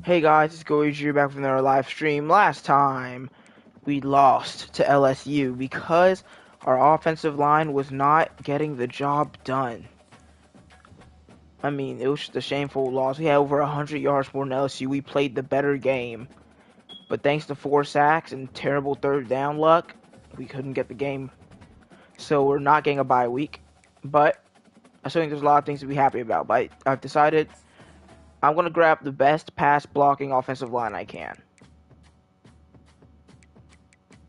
Hey guys, it's GoldeeJR back from our live stream. Last time we lost to LSU because our offensive line was not getting the job done. I mean, it was just a shameful loss. We had over 100 yards more than LSU. We played the better game. But thanks to 4 sacks and terrible third down luck, we couldn't get the game. So we're not getting a bye week. But I still think there's a lot of things to be happy about. But I've decided I'm going to grab the best pass blocking offensive line I can.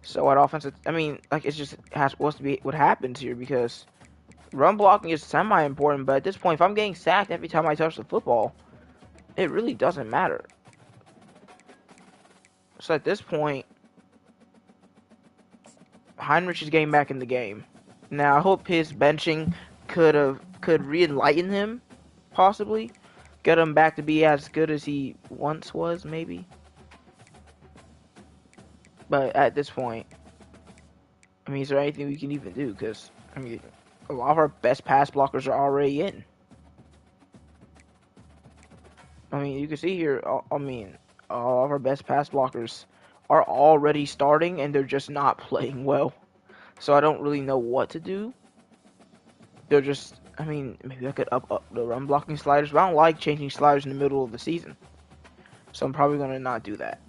So what offensive? I mean, like it's just supposed to be what happens here because run blocking is semi-important. But at this point, if I'm getting sacked every time I touch the football, it really doesn't matter. So at this point, Heinrich is getting back in the game. Now I hope his benching could re-enlighten him, possibly get him back to be as good as he once was, maybe. But at this point, I mean, is there anything we can even do? Because I mean, a lot of our best pass blockers are already in. I mean, you can see here, I mean, all of our best pass blockers are already starting, and they're just not playing well. So I don't really know what to do. They're just, I mean, maybe I could up the run blocking sliders, but I don't like changing sliders in the middle of the season. So I'm probably going to not do that.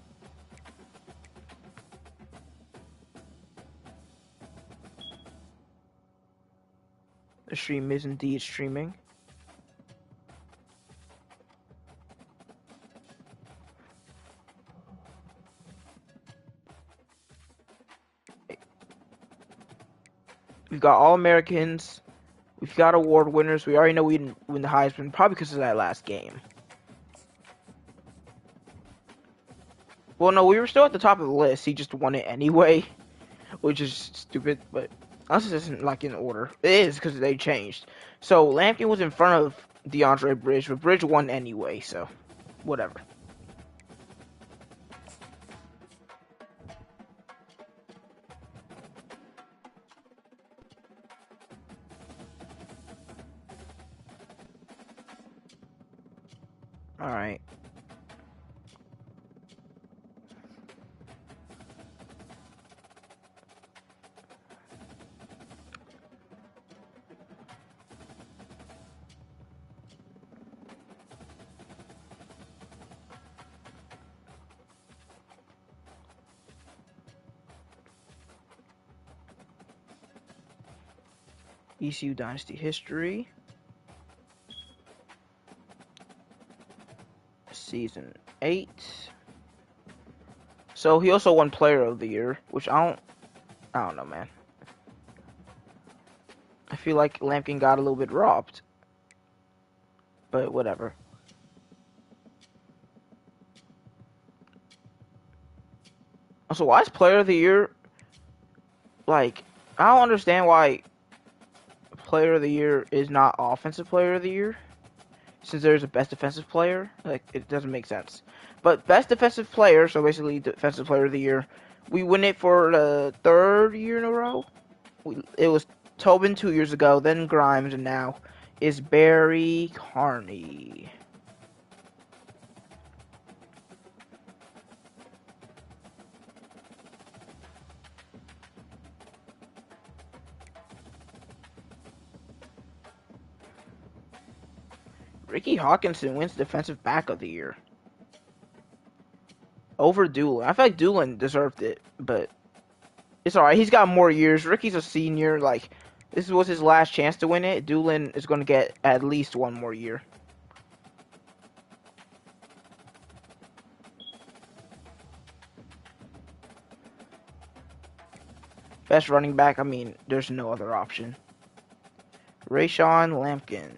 The stream is indeed streaming. We've got All-Americans. We've got award winners. We already know we didn't win the Heisman, probably because of that last game. Well, no, we were still at the top of the list. He just won it anyway, which is stupid, but this isn't like in order. It is because they changed. So Lampkin was in front of DeAndre Bridge, but Bridge won anyway, so whatever. All right. ECU Dynasty history. Season 8. So he also won Player of the Year, which I don't know, man. I feel like Lampkin got a little bit robbed. But whatever. Also, why is Player of the Year, like, I don't understand why Player of the Year is not Offensive Player of the Year. Since there's a Best Defensive Player, like, it doesn't make sense. But Best Defensive Player, so basically Defensive Player of the Year, we win it for the 3rd year in a row. It was Tobin 2 years ago, then Grimes, and now is Barry Carney. Ricky Hawkinson wins Defensive Back of the Year. Over Doolin. I feel like Doolin deserved it, but it's alright. He's got more years. Ricky's a senior. Like, this was his last chance to win it. Doolin is going to get at least one more year. Best running back, I mean, there's no other option. Rayshawn Lampkin.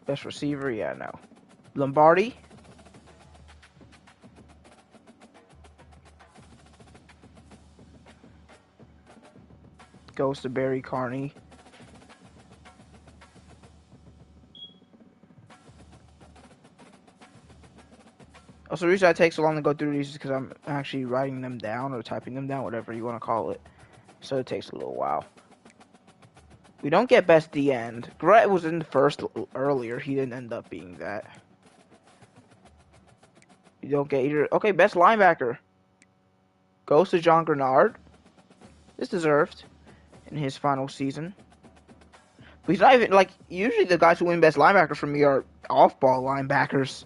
Best receiver, yeah, no. Lombardi. Goes to Barry Carney. Also, the reason I take so long to go through these is because I'm actually writing them down or typing them down, whatever you want to call it. So it takes a little while. We don't get best D end. Gret was in the first earlier. He didn't end up being that. You don't get either. Okay, best linebacker goes to John Grenard. This deserved in his final season. But he's not even, like, usually the guys who win best linebacker for me are off-ball linebackers.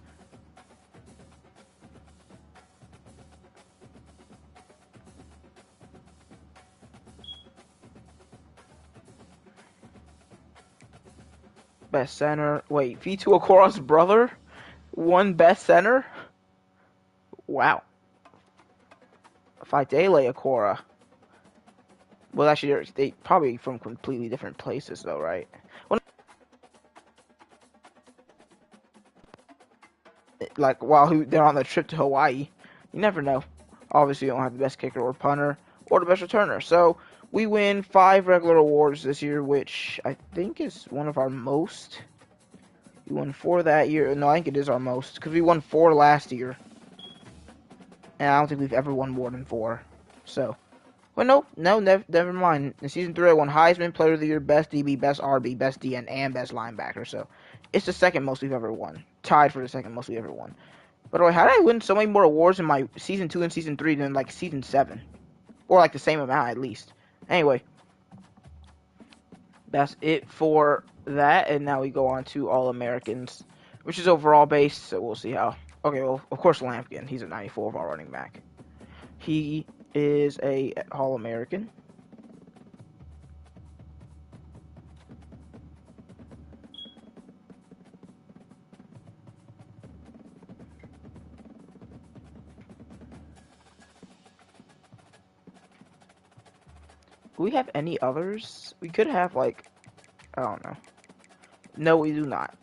Best center. Wait, Vitu Okora's brother won best center? Wow. Fidele Okora. Well, actually, they probably from completely different places, though, right? Well, like, while they're on the trip to Hawaii, you never know. Obviously, you don't have the best kicker or punter or the best returner. So, we win 5 regular awards this year, which I think is one of our most. We won 4 that year. No, I think it is our most, because we won 4 last year. And I don't think we've ever won more than 4. So, well, never mind. In Season 3, I won Heisman, Player of the Year, Best DB, Best RB, Best DN, and Best Linebacker. So, it's the second most we've ever won. Tied for the second most we've ever won. By the way, how did I win so many more awards in my Season 2 and Season 3 than, like, Season 7? Or, like, the same amount, at least. Anyway. That's it for that. And now we go on to All-Americans, which is overall based, so we'll see how. Okay, well, of course, Lampkin. He's a 94 overall running back. He is a All-American. Do we have any others? We could have, like, I don't know. No, we do not.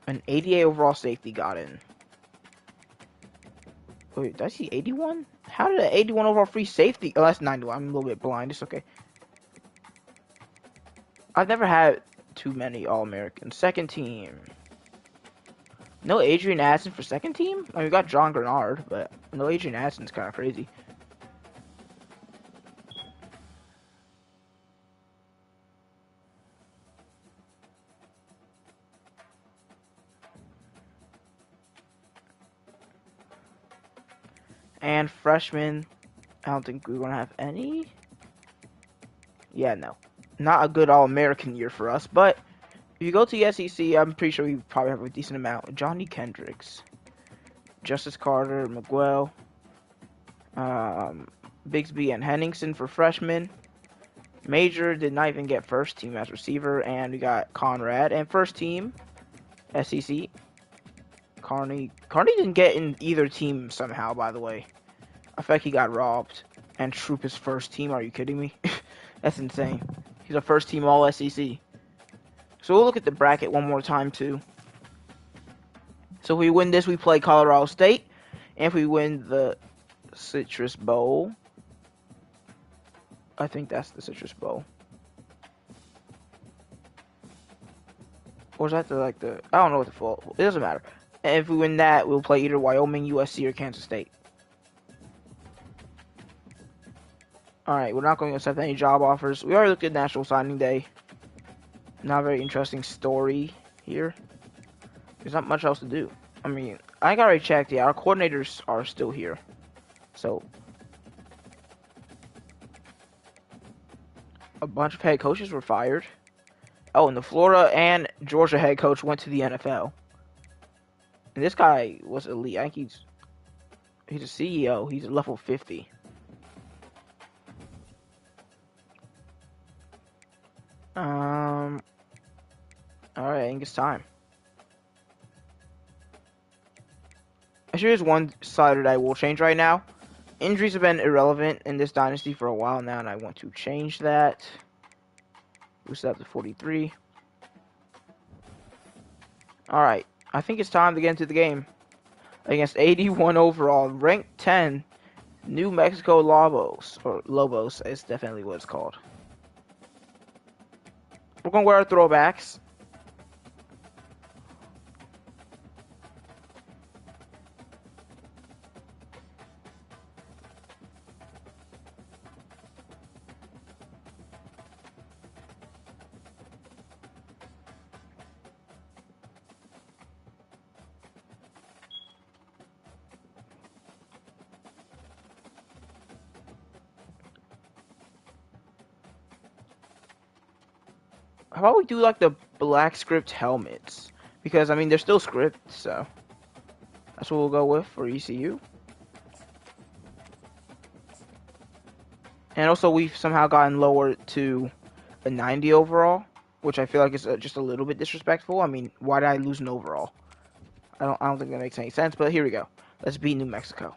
An 88 overall safety got in. Wait, did I see 81? How did an 81 overall free safety? Oh, that's 91. I'm a little bit blind. It's okay. I've never had too many All-Americans. Second team. No Adrian Addison for second team? I mean, we got John Grenard, but no Adrian Addison's kind of crazy. And freshmen, I don't think we're going to have any. Yeah, no. Not a good All-American year for us, but if you go to the SEC, I'm pretty sure we probably have a decent amount. Johnny Kendricks, Justice Carter, Miguel, Bigsby, and Henningsen for freshmen. Major did not even get first team as receiver, and we got Conrad. And first team, SEC, Carney didn't get in either team somehow, by the way. I feel like he got robbed. And Troop is first team, are you kidding me? That's insane. He's a first team all SEC. So we'll look at the bracket one more time too. So if we win this, we play Colorado State. And if we win the Citrus Bowl, I think that's the Citrus Bowl. Or is that I don't know what the full, it doesn't matter. And if we win that, we'll play either Wyoming, USC, or Kansas State. Alright, we're not going to accept any job offers. We already looked at National Signing Day. Not a very interesting story here. There's not much else to do. I mean, I already checked. Yeah, our coordinators are still here. So, a bunch of head coaches were fired. Oh, and the Florida and Georgia head coach went to the NFL. And this guy was elite. I think he's a CEO. He's at level 50. Alright, I think it's time. Actually, there's one side that I will change right now. Injuries have been irrelevant in this dynasty for a while now, and I want to change that. Boost it up to 43. Alright, I think it's time to get into the game. Against 81 overall, ranked 10, New Mexico Lobos. Or Lobos, is definitely what it's called. We're going to wear our throwbacks. How about we do like the black script helmets? Because I mean they're still script, so that's what we'll go with for ECU. And also we've somehow gotten lower to a 90 overall, which I feel like is just a little bit disrespectful. I mean, why did I lose an overall? I don't think that makes any sense, but here we go. Let's beat New Mexico.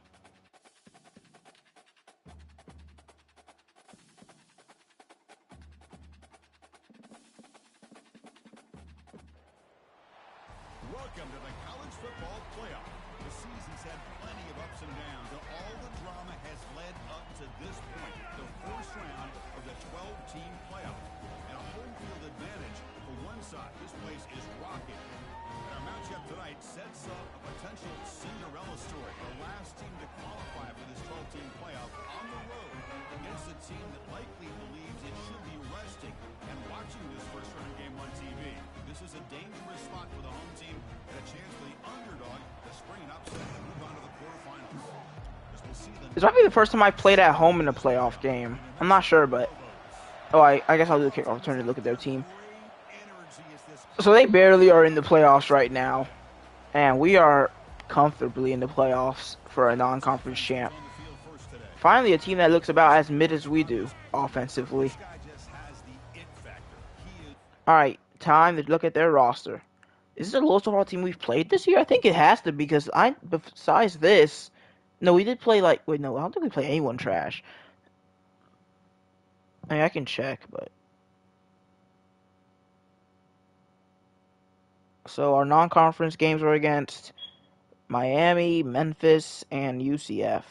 Welcome to the college football playoff. The season's had plenty of ups and downs, and all the drama has led up to this point, the first round of the 12-team playoff. And a home field advantage for one side. This place is rocking. And our matchup tonight sets up a potential Cinderella story. The last team to qualify for this 12-team playoff on the road against a team that likely believes it should be resting and watching this first round game on TV. This is a dangerous spot for the home team and a chance for the underdog to spring an upset and move on to the quarterfinals. This might be the first time I played at home in a playoff game. I'm not sure, but I guess I'll do the kickoff return to look at their team. So they barely are in the playoffs right now, and we are comfortably in the playoffs for a non-conference champ. Finally, a team that looks about as mid as we do offensively. All right, time to look at their roster. Is this the lowest overall team we've played this year? I think it has to, because besides this, no, we did play like, wait, no, I don't think we play anyone trash. I mean, I can check, but. So our non-conference games were against Miami, Memphis, and UCF.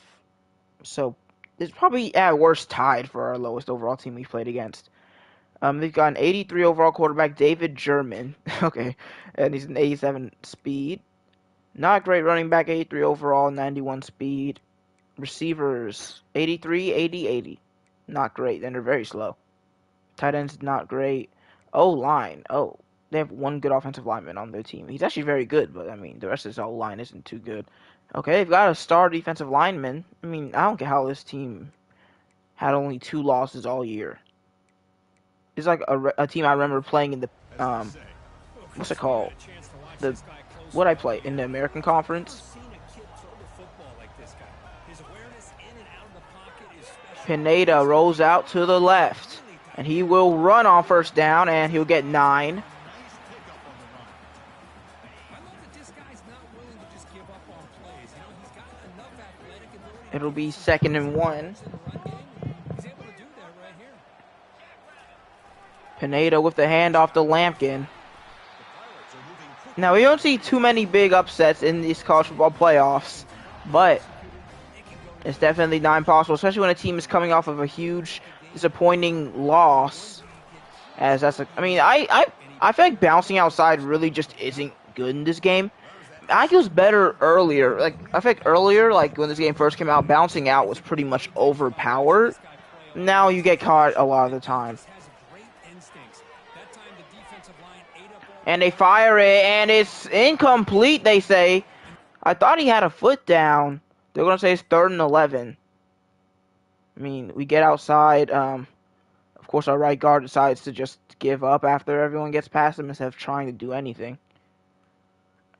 So it's probably at worst tied for our lowest overall team we've played against. They've got an 83 overall quarterback, David German. Okay, and he's an 87 speed. Not great running back, 83 overall, 91 speed. Receivers, 83, 80, 80. Not great, and they're very slow. Tight ends, not great. O-line, oh, they have one good offensive lineman on their team. He's actually very good, but I mean, the rest of his O-line isn't too good. Okay, they've got a star defensive lineman. I mean, I don't get how this team had only 2 losses all year. It's like a team I remember playing in the, what's it called? What I play in the American Conference. Pineda rolls out to the left, and he will run on first down, and he'll get 9. It'll be 2nd and 1. Pineda with the handoff to Lampkin. Now, we don't see too many big upsets in these college football playoffs, but it's definitely not impossible, especially when a team is coming off of a huge, disappointing loss. As that's I mean, I feel like bouncing outside really just isn't good in this game. I feel it was better earlier. Like, I feel like earlier, like when this game first came out, bouncing out was pretty much overpowered. Now you get caught a lot of the time. And they fire it, and it's incomplete, they say. I thought he had a foot down. They're going to say it's 3rd and 11. I mean, we get outside. Of course, our right guard decides to just give up after everyone gets past him instead of trying to do anything.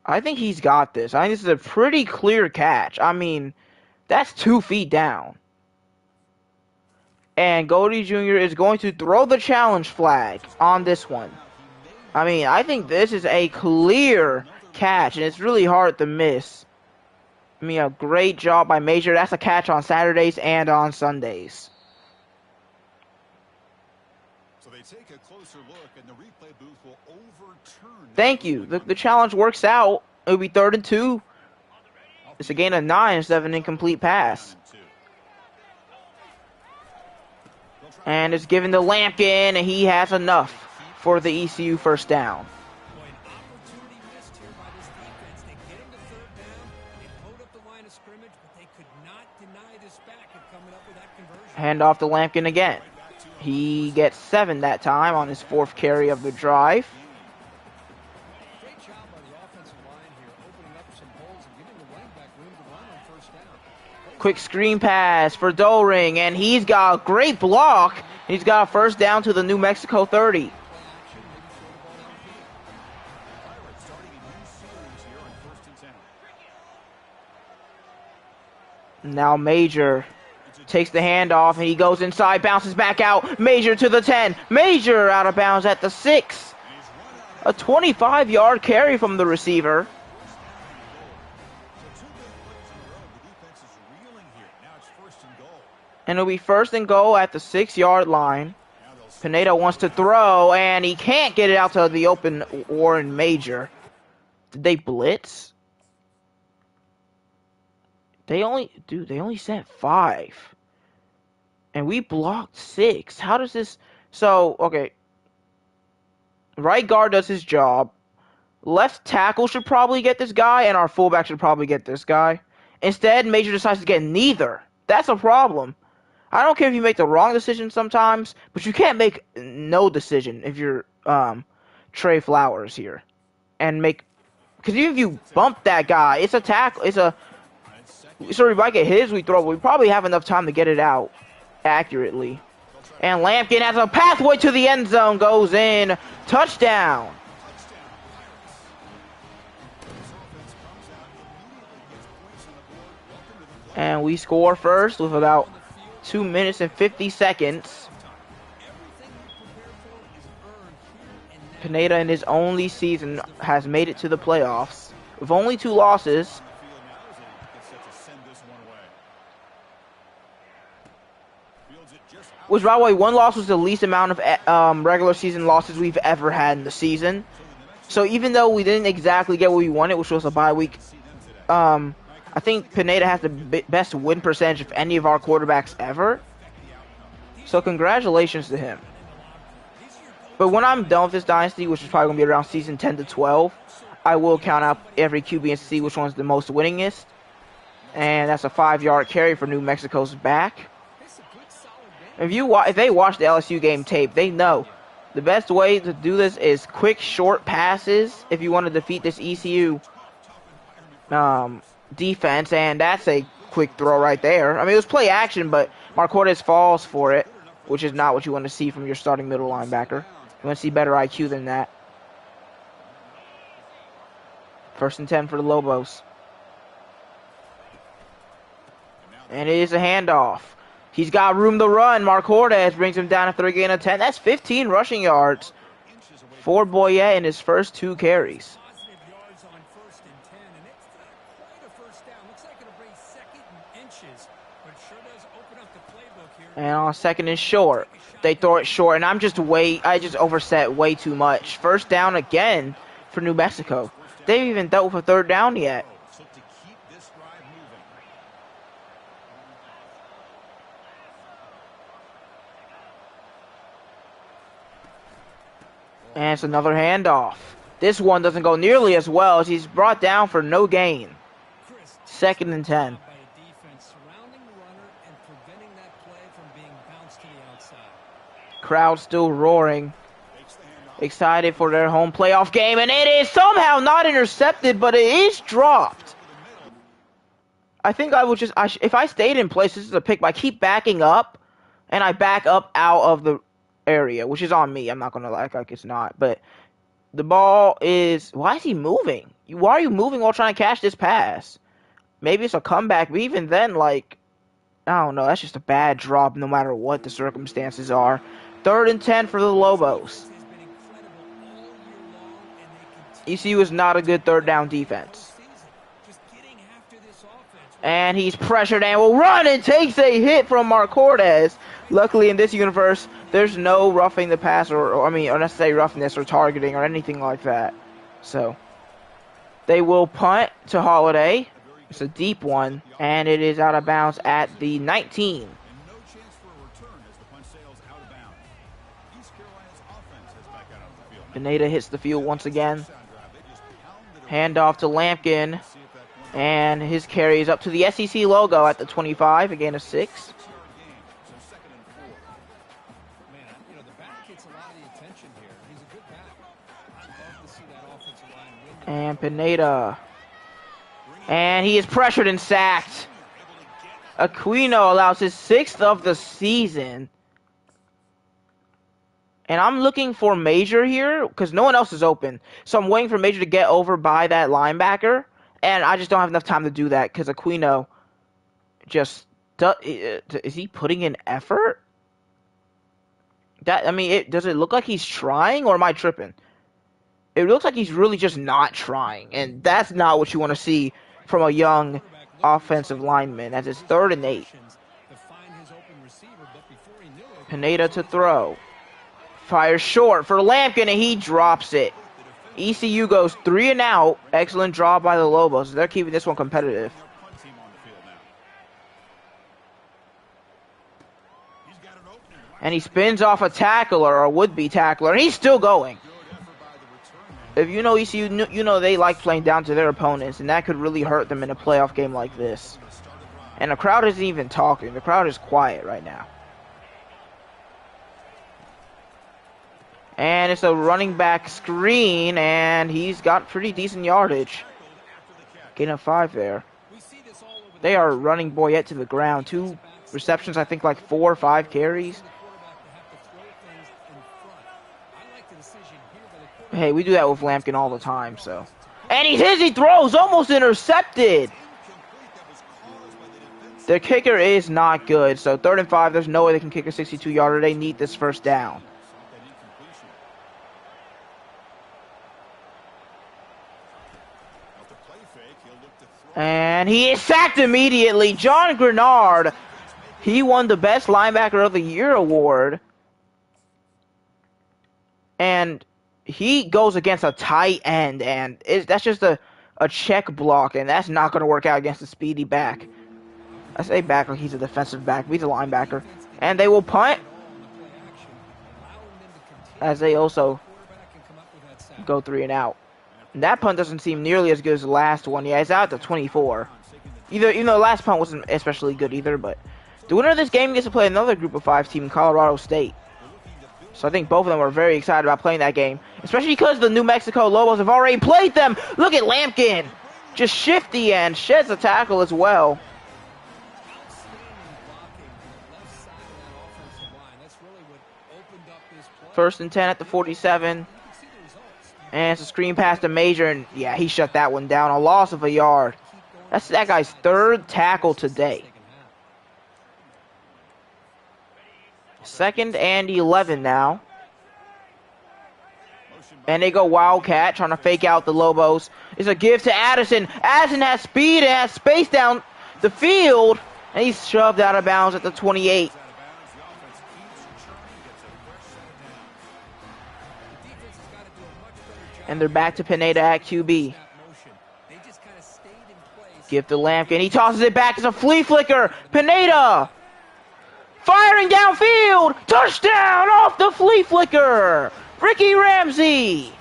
I think he's got this. I think this is a pretty clear catch. I mean, that's 2 feet down. And GoldeeJR is going to throw the challenge flag on this one. I mean, I think this is a clear catch, and it's really hard to miss. I mean, a great job by Major. That's a catch on Saturdays and on Sundays. So they take a closer look, and the replay booth will overturn. Thank you. The challenge works out. It'll be 3rd and 2. It's a gain of 9 instead of an incomplete pass. And it's given to Lampkin, and he has enough for the ECU first down. Hand off to Lampkin again. He gets 7 that time on his 4th carry of the drive. Quick screen pass for Doring, and he's got a great block. He's got a first down to the New Mexico 30. Now Major takes the handoff, and he goes inside, bounces back out. Major to the 10. Major out of bounds at the 6. A 25-yard carry from the receiver. And it'll be 1st and goal at the 6-yard line. Pineda wants to throw, and he can't get it out to the open Warren Major. Did they blitz? They only sent 5. And we blocked 6. How does this... So, okay. Right guard does his job. Left tackle should probably get this guy, and our fullback should probably get this guy. Instead, Major decides to get neither. That's a problem. I don't care if you make the wrong decision sometimes, but you can't make no decision if you're Trey Flowers here. And make... Because even if you bump that guy, it's a tackle. It's a... So we might get his, we throw, but we probably have enough time to get it out accurately. And Lampkin has a pathway to the end zone, goes in, touchdown. And we score first with about 2 minutes and 50 seconds. Pineda in his only season has made it to the playoffs with only 2 losses. Which, by the way, 1 loss was the least amount of regular season losses we've ever had in the season. So even though we didn't exactly get what we wanted, which was a bye week, I think Pineda has the best win percentage of any of our quarterbacks ever. So congratulations to him. But when I'm done with this dynasty, which is probably going to be around season 10 to 12, I will count out every QB and see which one's the most winningest. And that's a 5-yard carry for New Mexico's back. If they watch the LSU game tape, they know the best way to do this is quick, short passes if you want to defeat this ECU defense, and that's a quick throw right there. I mean, it was play action, but Marcordes falls for it, which is not what you want to see from your starting middle linebacker. You want to see better IQ than that. 1st and 10 for the Lobos. And it is a handoff. He's got room to run. Marcordes brings him down after a gain of 10. That's 15 rushing yards for Boyette in his first 2 carries. And on 2nd and short, they throw it short, and I just overset way too much. 1st down again for New Mexico. They haven't even dealt with a 3rd down yet. And it's another handoff. This one doesn't go nearly as well as he's brought down for no gain. 2nd and 10. Crowd still roaring. Excited for their home playoff game, and it is somehow not intercepted, but it is dropped. I think I would if I stayed in place, this is a pick, but I keep backing up, and I back up out of the area, which is on me. I'm not going to act like it's not, but the ball is... Why is he moving? Why are you moving while trying to catch this pass? Maybe it's a comeback, but even then, like, I don't know. That's just a bad drop no matter what the circumstances are. 3rd and 10 for the Lobos. ECU is not a good 3rd down defense. And he's pressured and will run and takes a hit from Marcordes. Luckily, in this universe, there's no roughing the pass or unnecessary roughness or targeting or anything like that. So, they will punt to Holiday. It's a deep one, and it is out of bounds at the 19. Pineda hits the field once again. Handoff to Lampkin. And his carry is up to the SEC logo at the 25, a gain of 6. And Pineda. And he is pressured and sacked. Aquino allows his 6th of the season. And I'm looking for Major here because no one else is open. So I'm waiting for Major to get over by that linebacker. And I just don't have enough time to do that because Aquino just is he putting in effort? I mean, does it look like he's trying, or am I tripping? It looks like he's really just not trying, and that's not what you want to see from a young offensive lineman, as it's 3rd and 8. Pineda to throw. Fires short for Lampkin, and he drops it. ECU goes 3 and out. Excellent draw by the Lobos. They're keeping this one competitive. And he spins off a tackler, or a would-be tackler, and he's still going. If you know ECU, you know they like playing down to their opponents, and that could really hurt them in a playoff game like this. And the crowd isn't even talking. The crowd is quiet right now. And it's a running back screen, and he's got pretty decent yardage. Gain of 5 there. They are running Boyette to the ground. 2 receptions, I think like 4 or 5 carries. Hey, we do that with Lampkin all the time, so. And he throws, almost intercepted. Their kicker is not good, so 3rd and 5, there's no way they can kick a 62-yarder. They need this first down. And he is sacked immediately. John Grenard, he won the Best Linebacker of the Year award. And he goes against a tight end, and that's just a check block, and that's not going to work out against a speedy back. I say back like he's a defensive back, but he's a linebacker. And they will punt, as they also go 3 and out. And that punt doesn't seem nearly as good as the last one. Yeah, it's out to 24. Even though the last punt wasn't especially good either, but the winner of this game gets to play another Group of 5 team, Colorado State. So I think both of them are very excited about playing that game, especially because the New Mexico Lobos have already played them. Look at Lampkin, just shifty and sheds a tackle as well. First and 10 at the 47. And it's a screen pass to Major, and yeah, he shut that one down. A loss of a yard. That's that guy's 3rd tackle today. 2nd and 11 now. And they go Wildcat, trying to fake out the Lobos. It's a give to Addison. Addison has speed and has space down the field. And he's shoved out of bounds at the 28. And they're back to Pineda at QB. Give to Lampkin. He tosses it back. It's a flea flicker. Pineda firing downfield. Touchdown off the flea flicker. Ricky Ramsey.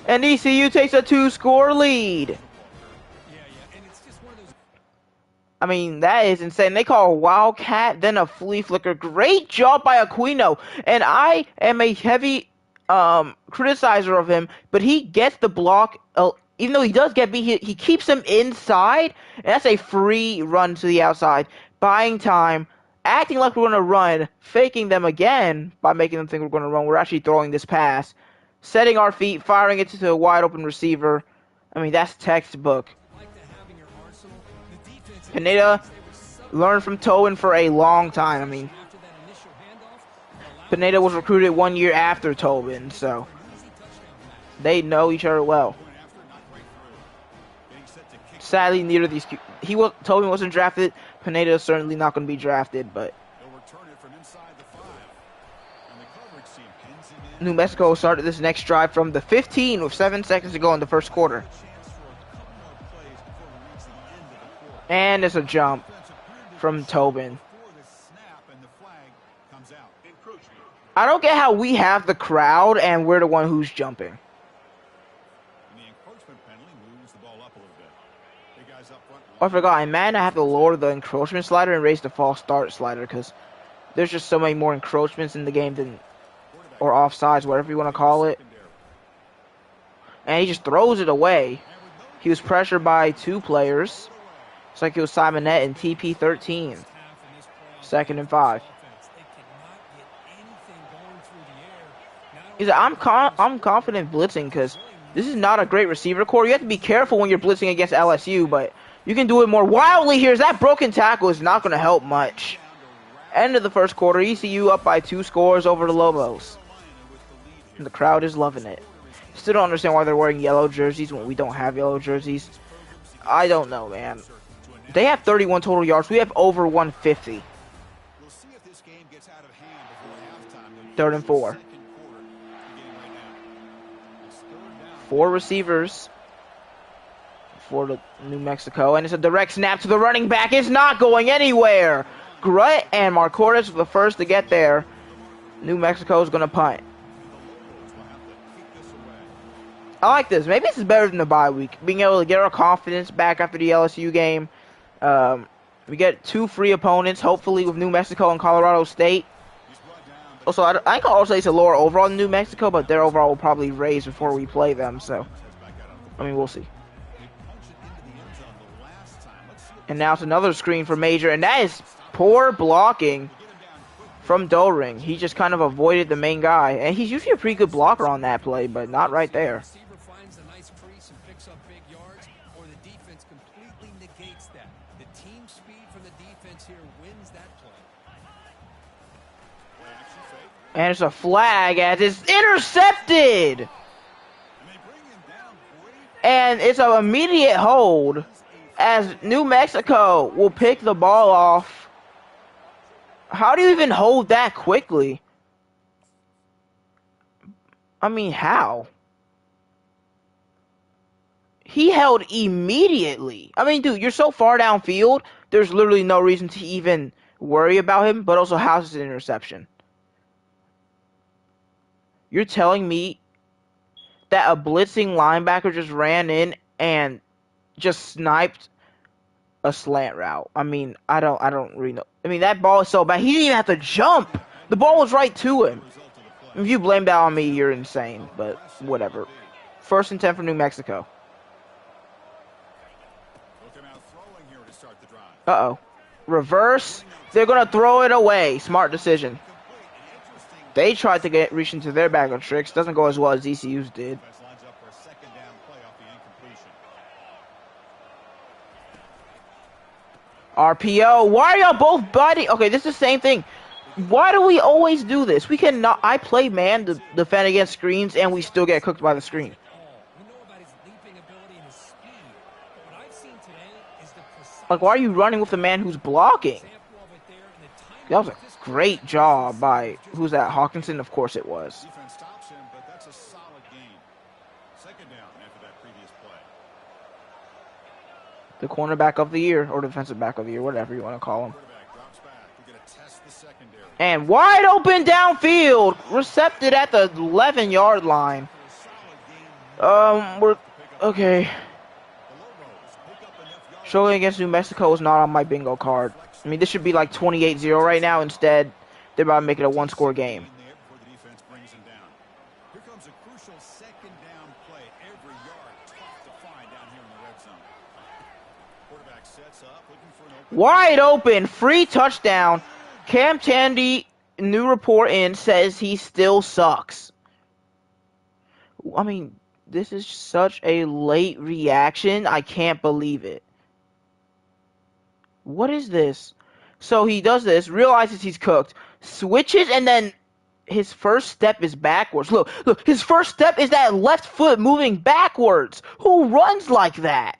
And ECU takes a 2-score lead. I mean, that is insane. They call a Wildcat, then a flea flicker. Great job by Aquino. And I am a heavy criticizer of him, but he gets the block. Even though he does get beat, he keeps him inside. And that's a free run to the outside. Buying time, acting like we're going to run, faking them again by making them think we're going to run. We're actually throwing this pass. Setting our feet, firing it to a wide open receiver. I mean, that's textbook. Pineda learned from Tobin for a long time. I mean, Pineda was recruited 1 year after Tobin, so they know each other well. Sadly, neither of these Tobin wasn't drafted. Pineda is certainly not going to be drafted, but New Mexico started this next drive from the 15 with 7 seconds to go in the first quarter. And it's a jump from Tobin. I don't get how we have the crowd and we're the one who's jumping. Oh, I forgot. In Madden, I have to lower the encroachment slider and raise the false start slider because there's just so many more encroachments in the game than, or offsides, whatever you want to call it. And he just throws it away. He was pressured by 2 players. It's like it was Simonette and TP13. 2nd and 5. He's like, I'm confident blitzing because This is not a great receiver core. You have to be careful when you're blitzing against LSU, but you can do it more wildly here. That broken tackle is not going to help much. End of the first quarter, ECU up by 2 scores over the Lobos. And the crowd is loving it. Still don't understand why they're wearing yellow jerseys when we don't have yellow jerseys. I don't know, man. They have 31 total yards. We have over 150. 3rd and 4. 4 receivers for the New Mexico, and it's a direct snap to the running back. It's not going anywhere. Grutt and Marcordes were the first to get there. New Mexico is going to punt. I like this. Maybe this is better than the bye week. Being able to get our confidence back after the LSU game. We get 2 free opponents, hopefully, with New Mexico and Colorado State. Also, I can also say it's a lower overall than New Mexico, but their overall will probably raise before we play them. So, I mean, we'll see. And now it's another screen for Major, and that is poor blocking from Doring. He just kind of avoided the main guy, and he's usually a pretty good blocker on that play, but not right there. And it's a flag as it's intercepted. And it's an immediate hold as New Mexico will pick the ball off. How do you even hold that quickly? I mean, how? He held immediately. I mean, dude, you're so far downfield, there's literally no reason to even worry about him, but also how's his interception? You're telling me that a blitzing linebacker just ran in and just sniped a slant route? I mean, I don't really know. I mean, that ball is so bad. He didn't even have to jump. The ball was right to him. If you blame that on me, you're insane, but whatever. 1st and 10 for New Mexico. Uh-oh. Reverse. They're going to throw it away. Smart decision. They tried to reach into their bag of tricks. Doesn't go as well as ECU's did. RPO. Why are y'all both biting? Okay, this is the same thing. Why do we always do this? We cannot. I play man to defend against screens, and we still get cooked by the screen. Like, why are you running with the man who's blocking? That was a great job by, who's that, Hawkinson? Of course it was. The cornerback of the year, or defensive back of the year, whatever you want to call him. And wide open downfield, recepted at the 11-yard line. We're, okay. Struggling against New Mexico is not on my bingo card. I mean, this should be like 28-0 right now. Instead, they're about to make it a 1-score game. Wide open, free touchdown. Cam Tandy, new report in, says he still sucks. I mean, this is such a late reaction. I can't believe it. What is this? So he does this, realizes he's cooked, switches, and then his first step is backwards. Look, his first step is that left foot moving backwards. Who runs like that?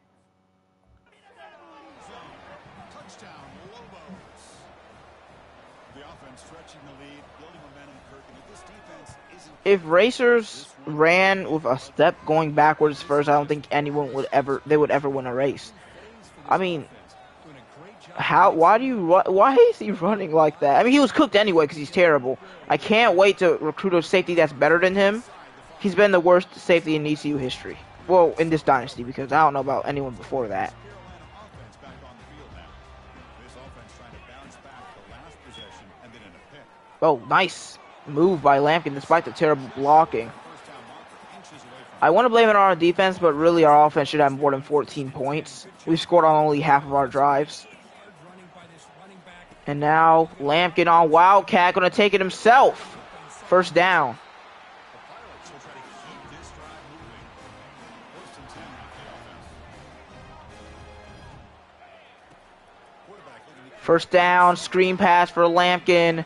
If racers ran with a step going backwards first, I don't think anyone would ever win a race. I mean, why is he running like that? I mean, he was cooked anyway because he's terrible. I can't wait to recruit a safety that's better than him. He's been the worst safety in ECU history. Well, in this dynasty, because I don't know about anyone before that. Oh, nice move by Lampkin despite the terrible blocking. I want to blame it on our defense, but really our offense should have more than 14 points. We've scored on only half of our drives. And now Lampkin on Wildcat, going to take it himself. 1st down. First down, screen pass for Lampkin,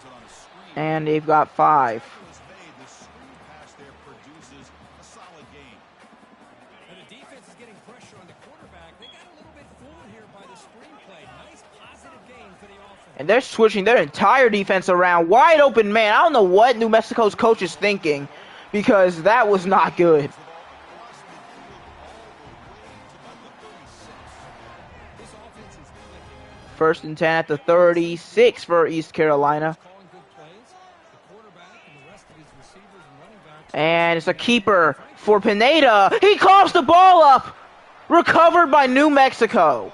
and they've got 5. The screen pass there produces a solid gain. And the defense is getting pressure on the quarterback. They got a little bit fooled here by the screen play. Nice positive gain for the offense. And they're switching their entire defense around. Wide open man. I don't know what New Mexico's coach is thinking, because that was not good. First and 10 at the 36 for East Carolina. And it's a keeper for Pineda. He coughs the ball up. Recovered by New Mexico.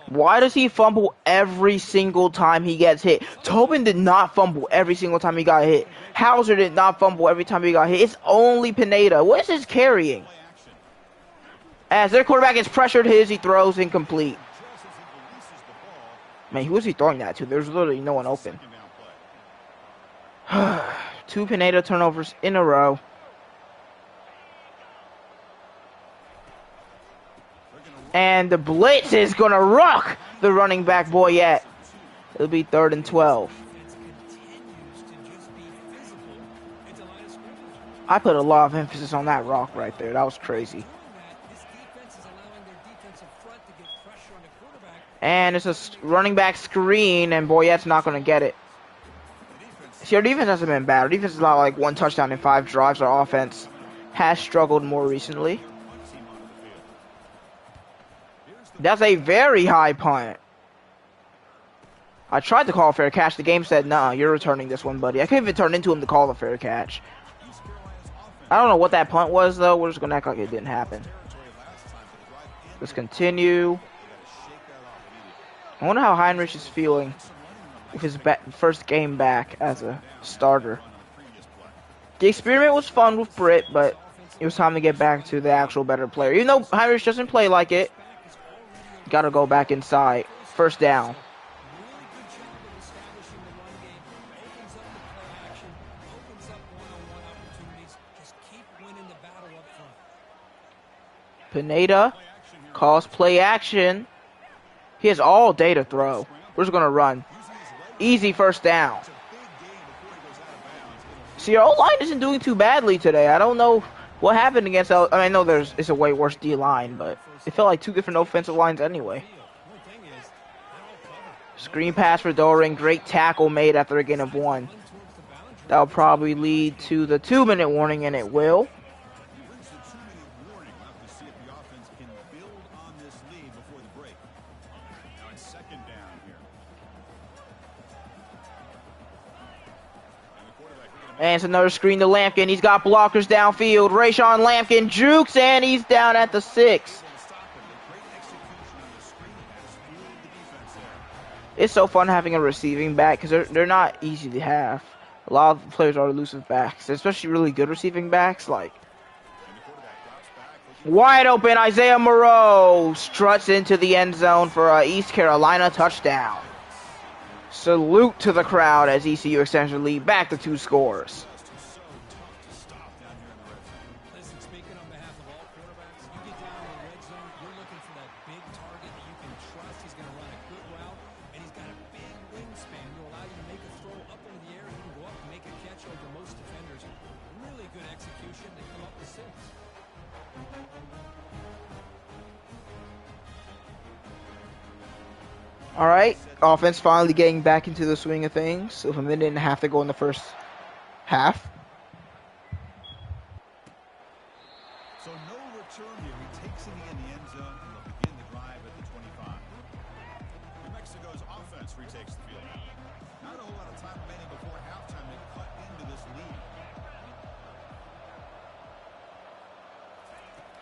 Why does he fumble every single time he gets hit? Tobin did not fumble every single time he got hit. Hauser did not fumble every time he got hit. It's only Pineda. What is his carrying? As their quarterback is pressured, he throws incomplete. Man, who was he throwing that to? There's literally no one open. 2 Pineda turnovers in a row. And the blitz is going to rock the running back Boyette. It'll be 3rd and 12. I put a lot of emphasis on that rock right there. That was crazy. And it's a running back screen, and Boyette's not going to get it. See, our defense hasn't been bad. Our defense is allowed like 1 touchdown in 5 drives. Our offense has struggled more recently. That's a very high punt. I tried to call a fair catch. The game said, nah, you're returning this one, buddy. I couldn't even turn into him to call a fair catch. I don't know what that punt was, though. We're just going to act like it didn't happen. Let's continue. I wonder how Heinrich is feeling with his first game back as a starter. The experiment was fun with Britt, but it was time to get back to the actual better player. Even though Heinrich doesn't play like it, got to go back inside. First down. Pineda calls play action. He has all day to throw. We're just going to run. Easy first down. See, our O-line isn't doing too badly today. I don't know what happened against I know it's a way worse D-line, but it felt like 2 different offensive lines anyway. Screen pass for Doring. Great tackle made after a gain of 1. That'll probably lead to the 2-minute warning, and it will. And it's another screen to Lampkin. He's got blockers downfield. Rayshawn Lampkin jukes, and he's down at the 6. It's so fun having a receiving back because they're not easy to have. A lot of players are elusive backs, especially really good receiving backs. Like wide open, Isaiah Moreau struts into the end zone for a East Carolina touchdown. Salute to the crowd as ECU extends the lead back to 2 scores. All right, offense finally getting back into the swing of things. So they didn't have to go in the first half. So no return here. He takes it in the end zone and will begin the drive at the 25. New Mexico's offense retakes the field. Not a whole lot of time remaining before halftime to cut into this lead.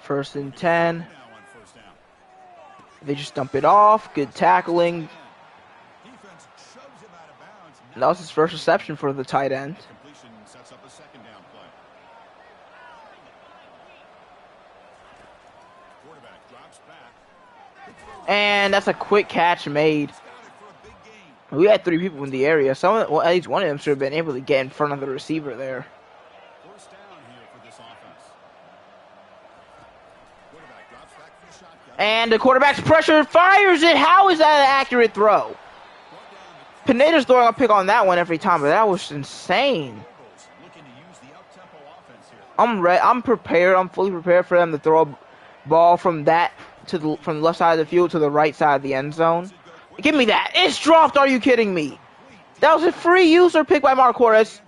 First and 10. They just dump it off. Good tackling. That was his first reception for the tight end. Sets up a second down play. Quarterback drops back. And that's a quick catch made. We had 3 people in the area. At least one of them should have been able to get in front of the receiver there. First down here for this offense. And the quarterback's pressure fires it. How is that an accurate throw? Pineda's throwing a pick on that one every time, but that was insane. I'm prepared. I'm fully prepared for them to throw a ball from that from the left side of the field to the right side of the end zone. Give me that. It's dropped. Are you kidding me? That was a free user pick by Marquarez.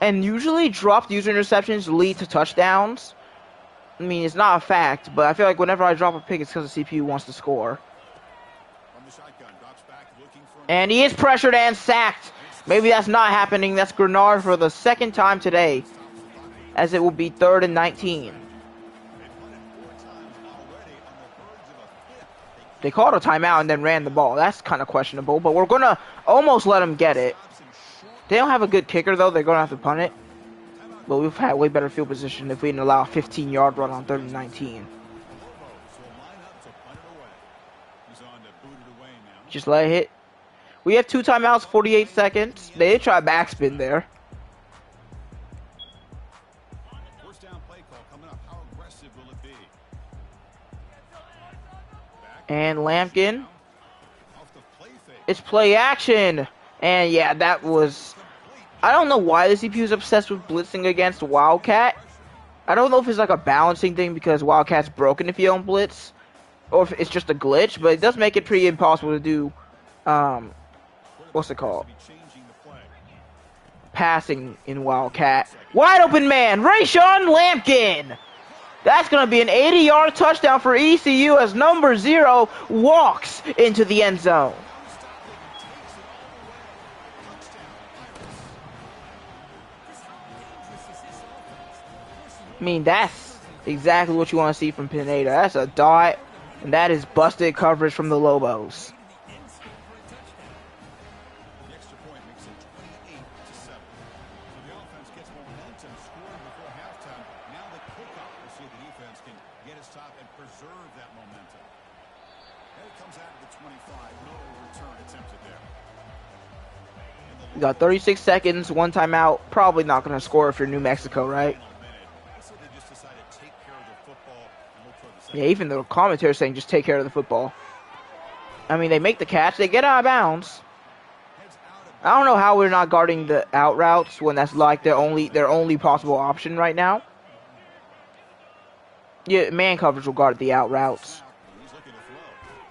And usually dropped user interceptions lead to touchdowns. I mean, it's not a fact, but I feel like whenever I drop a pick, it's because the CPU wants to score. And he is pressured and sacked. Maybe that's not happening. That's Grenard for the second time today, as it will be 3rd and 19. They called a timeout and then ran the ball. That's kind of questionable, but we're going to almost let them get it. They don't have a good kicker, though. They're going to have to punt it. But we've had way better field position if we didn't allow a 15-yard run on 3rd and 19. Just let it hit. We have 2 timeouts, 48 seconds. They did try a backspin there. And Lampkin. It's play action. And yeah, that was... I don't know why the CPU is obsessed with blitzing against Wildcat. I don't know if it's like a balancing thing because Wildcat's broken if you don't blitz, or if it's just a glitch, but it does make it pretty impossible to do, what's it called? Passing in Wildcat. Wide open man, Rayshawn Lampkin! That's going to be an 80-yard touchdown for ECU as number 0 walks into the end zone. I mean, that's exactly what you want to see from Pineda. That's a dot, and that is busted coverage from the Lobos. We got 36 seconds, 1 timeout. Probably not going to score if you're New Mexico, right? Yeah, even the commentary saying just take care of the football. I mean, they make the catch, they get out of bounds. I don't know how we're not guarding the out routes when that's like their only possible option right now. Yeah, man coverage will guard the out routes.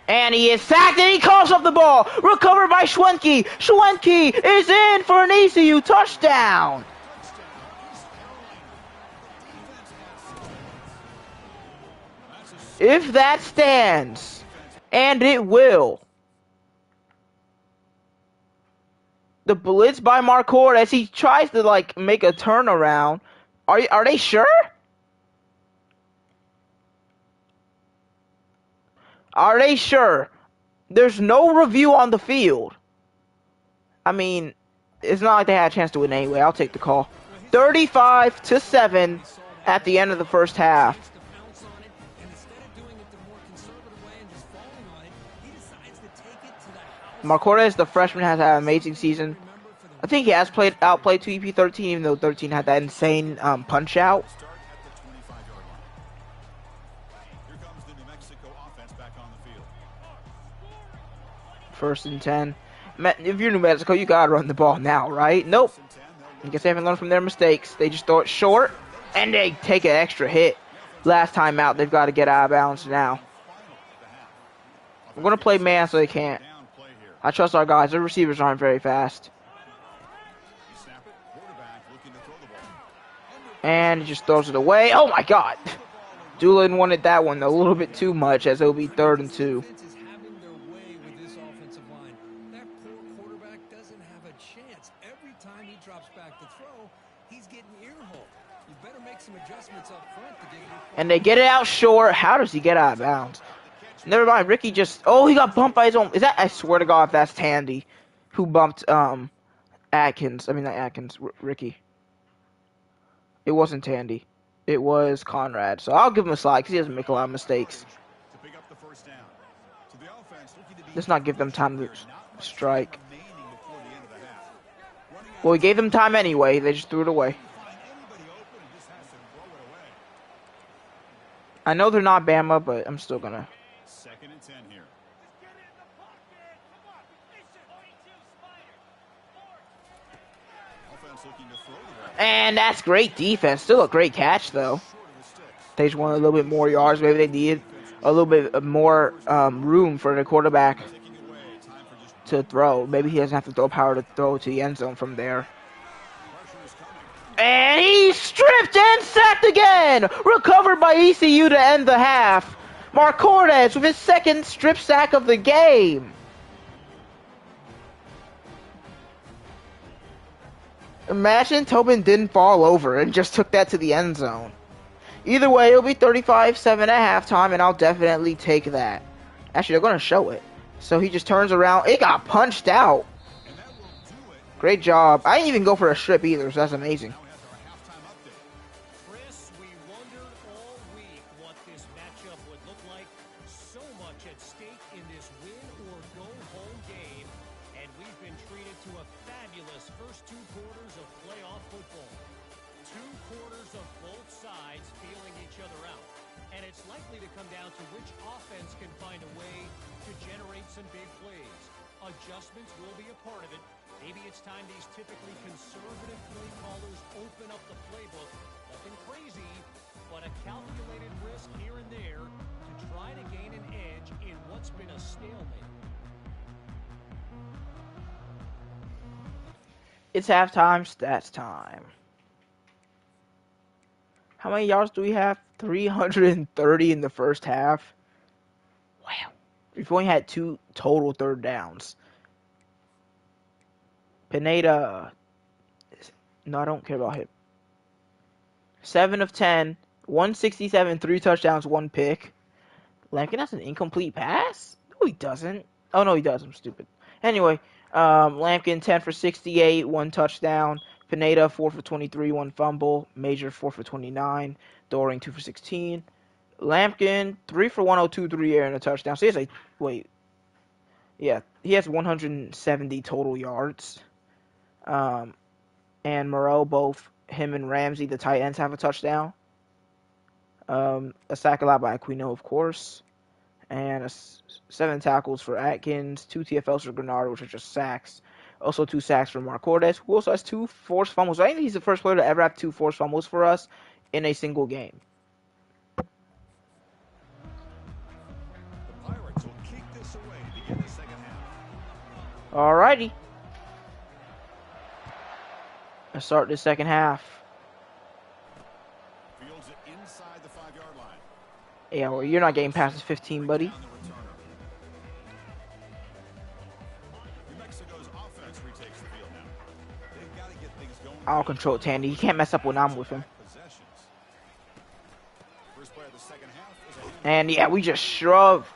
And he is sacked and he calls off the ball. Recovered by Schwenke. Schwenke is in for an ECU touchdown. If that stands, and it will. The blitz by Marquardt as he tries to like make a turnaround. Are they sure? Are they sure? There's no review on the field. I mean, it's not like they had a chance to win anyway. I'll take the call. 35-7 at the end of the first half. Marquardt, the freshman, has had an amazing season. I think he has outplayed 2EP13, even though 13 had that insane punch out. First and 10. If you're New Mexico, you gotta run the ball now, right? Nope. I guess they haven't learned from their mistakes. They just throw it short, and they take an extra hit. Last time out, they've got to get out of bounds now. We're gonna play man so they can't. I trust our guys. Their receivers aren't very fast. And he just throws it away. Oh my God! Doolin wanted that one a little bit too much, as it'll be 3rd and 2. And they get it out short. How does he get out of bounds? Never mind. Ricky just... Oh, he got bumped by his own... Is that... I swear to God, if that's Tandy who bumped Atkins. I mean, not Atkins. Ricky. It wasn't Tandy. It was Conrad. So I'll give him a slide because he doesn't make a lot of mistakes. Let's not give them time to strike. Well, we gave them time anyway. They just threw it away. I know they're not Bama, but I'm still gonna. 2nd and 10 here. Offense looking to throw the ball. And that's great defense. Still a great catch, though. Short of the sticks. They just wanted a little bit more yards. Maybe they needed a little bit more room for the quarterback Taking away. Time for just to throw. Maybe he doesn't have to throw power to throw to the end zone from there. pressure is coming. And he's stripped and sacked again. Recovered by ECU to end the half. Mark Cordes with his 2nd strip sack of the game. Imagine Tobin didn't fall over and just took that to the end zone. Either way, it'll be 35-7 at halftime, and I'll definitely take that. Actually, they're going to show it. So he just turns around. It got punched out. And that will do it. Great job. I didn't even go for a strip either, so that's amazing. Now has our halftime update. Chris, we wondered all week what this matchup would look like. So much at stake in this win or go home game, and we've been treated to a fabulous first 2 quarters of playoff football. 2 quarters of both sides feeling each other out, and it's likely to come down to which offense can find a way to generate some big plays. Adjustments will be a part of it. Maybe it's time these typically conservative play callers open up the playbook. Nothing crazy, but a calculated risk here and there to try to gain an edge in what's been a stalemate. It's halftime, stats time. How many yards do we have? 330 in the first half. Wow. We've only had 2 total 3rd downs. Pineda. No, I don't care about him. 7 of 10. 167, 3 touchdowns, 1 pick. Lampkin has an incomplete pass? No, he doesn't. Oh, no, he does. I'm stupid. Anyway, Lampkin 10 for 68, 1 touchdown. Pineda 4 for 23, 1 fumble. Major 4 for 29. Doring 2 for 16. Lampkin 3 for 102, 3 air and a touchdown. So he has he has 170 total yards. And Moreau, both him and Ramsey, the tight ends, have a touchdown. A sack allowed by Aquino, of course. And 7 tackles for Atkins, 2 TFLs for Grenard, which are just sacks. Also 2 sacks for Mark Cordes, who also has 2 forced fumbles. I think he's the first player to ever have 2 forced fumbles for us in a single game. The Pirates will kick this away to begin the 2nd half. Alrighty. Let's start the 2nd half. Fields it inside the 5-yard line. Yeah, well, you're not getting past the 15, buddy. Down the returner. New Mexico's offense retakes the field now. They've got to get things going. I'll control Tandy. He can't mess up when I'm with him. Possessions. First play of the 2nd half is a And yeah, we just shoved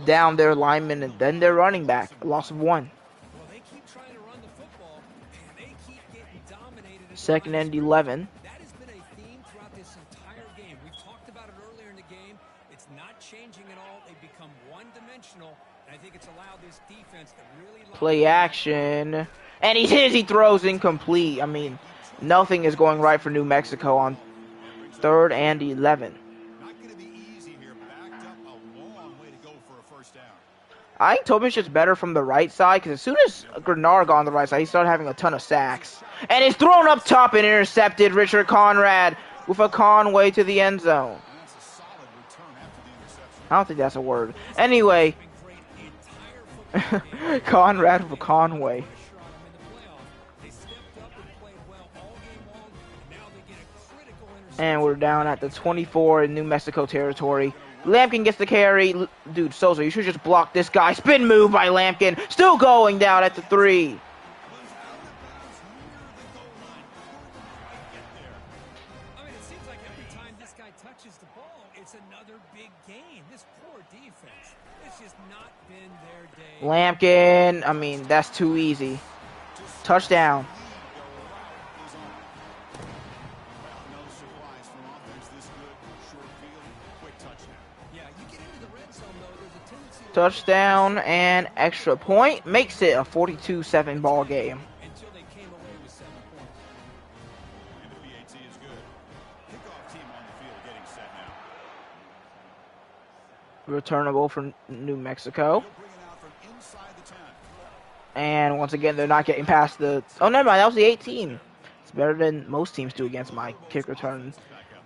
down their linemen and then their running back. A loss of 1. Well, they keep trying to run the football, and they keep getting dominated. 2nd and 11. That has been a theme throughout this entire game. We've talked about it earlier in the game. It's not changing at all. They've become one-dimensional, and I think it's allowed this defense to really Play action. And he throws incomplete. I mean, nothing is going right for New Mexico on 3rd and 11. not going to be easy here. Backed up a long way to go for a first down. I think Tobin's just better from the right side, because as soon as Grenard got on the right side, he started having a ton of sacks. And it's thrown up top and intercepted. Richard Conrad with a Conway to the end zone. And that's a solid return after the interception. I don't think that's a word. Anyway, Conrad with a Conway. And we're down at the 24 in New Mexico territory. Lampkin gets the carry. Dude, Sosa, you should just block this guy. Spin move by Lampkin. Still going down at the 3. I mean, it seems like every time this guy touches the ball, it's another big game. This poor defense, it's just not been their day. Lampkin, I mean, that's too easy. Touchdown. No surprise from offense this good. Short field, quick touchdown. Yeah, you get into the red zone, though, there's a tendency to Touchdown and extra point makes it a 42-7 ball game. until they came away with 7 points. And the PAT is good. Kickoff team on the field getting set now. Returnable for New Mexico. He'll bring it out from inside the 10. And once again, they're not getting past the... Oh, never mind. That was the 18. It's better than most teams do against my kick return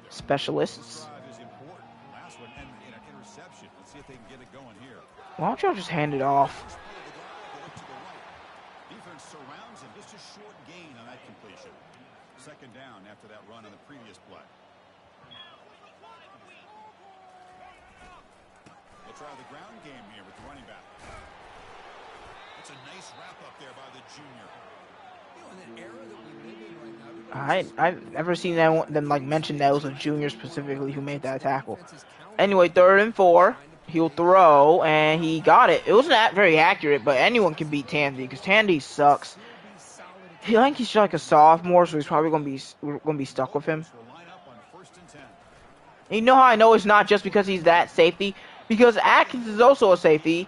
specialists. Drive is important. Last one, and interception. Let's see if they can get it going here. Why don't y'all just hand it off? Defense surrounds him. Just a short gain on that completion. Second down after that run on the previous play. They'll try the ground game here with the running back. That's a nice wrap up there by the junior. I've never seen them like mention that it was a junior specifically who made that tackle. Anyway, 3rd and 4. He'll throw, and he got it. It wasn't that very accurate, but anyone can beat Tandy because Tandy sucks. I think he's like a sophomore, so he's probably gonna be stuck with him. And you know how I know it's not just because he's that safety? Because Atkins is also a safety,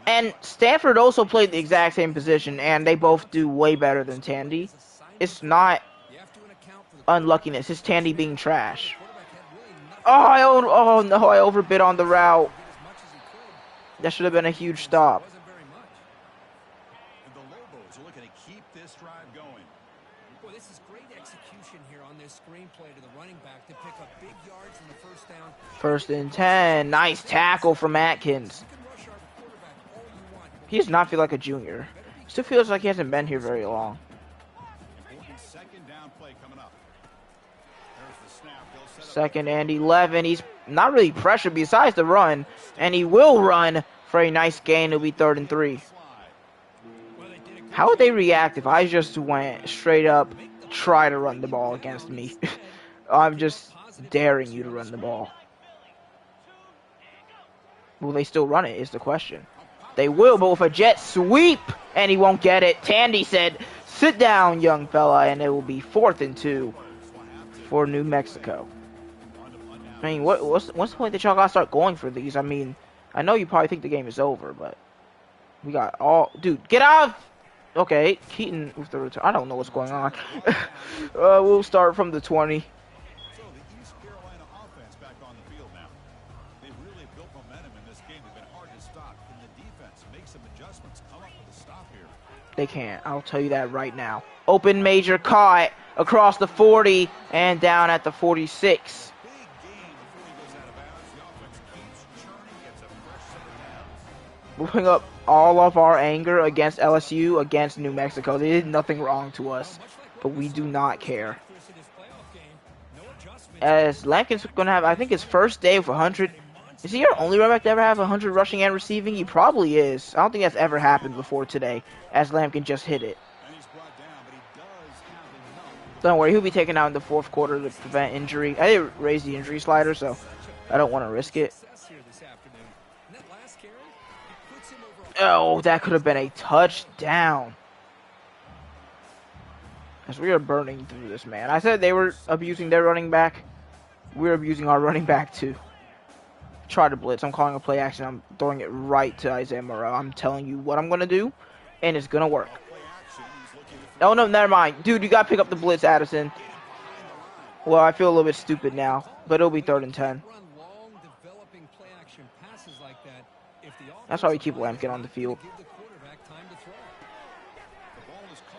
and Stanford also played the exact same position, and they both do way better than Tandy. It's not unluckiness. It's Tandy being trash. Oh no, I overbid on the route. That should have been a huge stop. The Lobos are looking to keep this drive going. Boy, this is great execution here on this screenplay to the running back to pick up big yards in the first down. 1st and 10. Nice tackle from Atkins. He does not feel like a junior. Still feels like he hasn't been here very long. Second down play coming up. There's the snap. They'll set up 2nd and 11. He's not really pressured besides the run, and he will run for a nice gain. It'll be 3rd and 3. How would they react if I just went straight up, try to run the ball against me? I'm just daring you to run the ball. Will they still run it is the question. They will, but with a jet sweep, and he won't get it. Tandy said, sit down, young fella, and it will be 4th and 2 for New Mexico. I mean, what's the point that y'all gotta start going for these? I mean, I know you probably think the game is over, but we got all... Dude, get out! Okay, Keaton with the return. I don't know what's going on. We'll start from the 20. So the East Carolina offense back on the field now. They really built momentum in this game. They've been hard to stop. And the defense make some adjustments. Come up with a stop here. They can't. I'll tell you that right now. Open major caught across the 40 and down at the 46. Big game before he goes out of bounds. The offense keeps churning. Gets a fresh set of downs. Moving up all of our anger against LSU, against New Mexico. They did nothing wrong to us, but we do not care. As Lampkin's going to have, I think, his first day with 100. Is he our only running back to ever have 100 rushing and receiving? He probably is. I don't think that's ever happened before today, as Lampkin just hit it. And he's brought down, but he does have enough. Don't worry, he'll be taken out in the 4th quarter to prevent injury. I didn't raise the injury slider, so I don't want to risk it. Oh, that could have been a touchdown. As we are burning through this, man. I said they were abusing their running back. We're abusing our running back, too. Try to blitz. I'm calling a play action. I'm throwing it right to Isaiah Morrell. I'm telling you what I'm going to do, and it's going to work. Oh, no, never mind. Dude, you got to pick up the blitz, Addison. Well, I feel a little bit stupid now, but it'll be 3rd and 10. That's why we keep Lampkin on the field.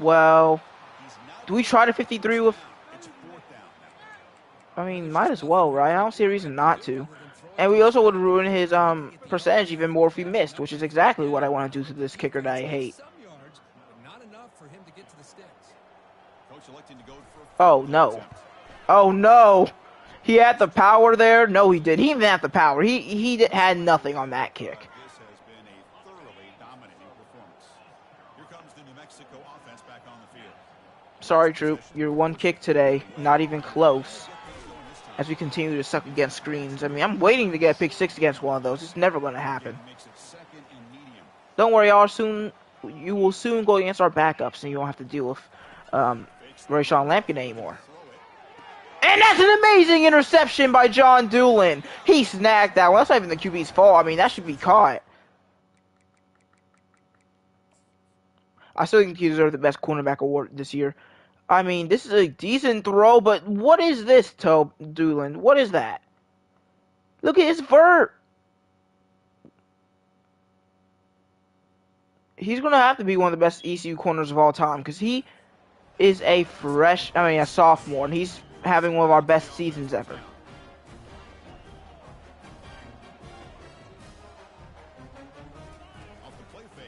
Well, do we try to 53 with... I mean, might as well, right? I don't see a reason not to. And we also would ruin his percentage even more if we missed, which is exactly what I want to do to this kicker that I hate. Oh, no. Oh, no. He had the power there? No, he did. He didn't have the power. He had nothing on that kick. Sorry, Troop. You're one kick today. Not even close. As we continue to suck against screens. I mean, I'm waiting to get a pick 6 against one of those. It's never going to happen. Don't worry, you will soon go against our backups, and you won't have to deal with Rayshawn Lampkin anymore. And that's an amazing interception by John Doolin. He snagged that one. That's not even the QB's fault. I mean, that should be caught. I still think he deserves the best cornerback award this year. I mean, this is a decent throw, but what is this, Doolin? What is that? Look at his vert. he's gonna have to be one of the best ECU corners of all time because he is a sophomore, and he's having one of our best seasons ever.